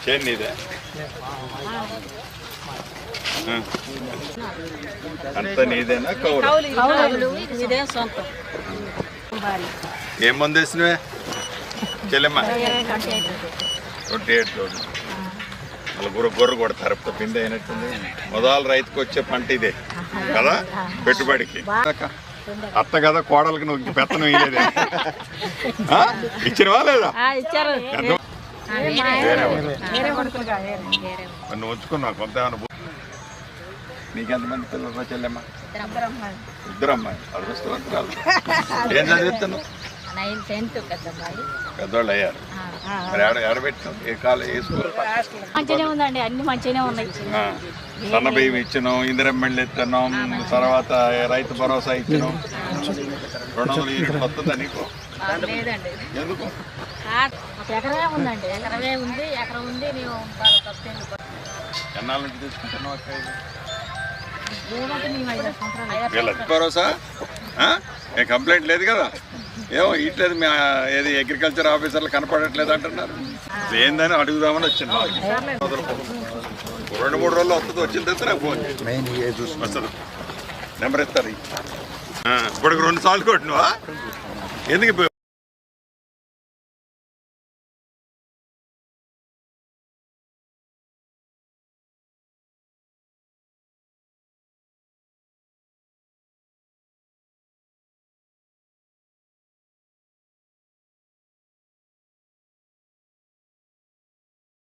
చేను నీదే అంత నీదేనా కౌలు ఏం మంది వేసినవే చెల్లెమ్మ 28 రోజులు మళ్ళీ గొర్రె కొడతారు పిండి అయినట్టుంది మొదలు రైతుకు వచ్చే పంట ఇదే కదా పెట్టుబడికి అత్త కదా కోడలకి నువ్వు పెత్తనం ఇయ్యలేదే ఇచ్చినవా లేదా నువ్వు ఉంచుకున్నావు కొంత నీకెంతమంది పిల్లలు చెల్లెమ్మ 2 అమ్మాయి అదృష్టవంతురాలు ఏం చదివిస్తాను పెద్దవాళ్ళు అయ్యారు మరి ఆడబెట్టినాం ఏ కాలేజ్ ఏ స్కూల్ మంచిగానే ఉందండి అన్ని మంచిగానే ఉన్నాయి సన్న బియ్యం ఇచ్చినాం ఇందిరమ్మ ఇస్తున్నాం తర్వాత రైతు భరోసా ఇచ్చినాం 200 వస్తుందా నీకు ఎందుకు ఎకరమే ఉందండి ఎకరమే ఉంది ఎకరం ఉంది మేము ఎన్నాళ్ళ నుంచి తీసుకుంటున్నాం సంవత్సరాలు భరోసా ఏం కంప్లైంట్ లేదు కదా ఏమో ఇట్లేదు మీ ఏది అగ్రికల్చర్ ఆఫీసర్లు కనపడట్లేదు అంటున్నారు ఏందని అడుగుదామని వచ్చింది 2-3 రోజులు వస్తుంది వచ్చిన తర్వాత నాకు ఫోన్ వస్తుంది నెంబర్ ఇస్తారు ఇప్పుడు 2 సార్లు కొట్టినవా ఎందుకు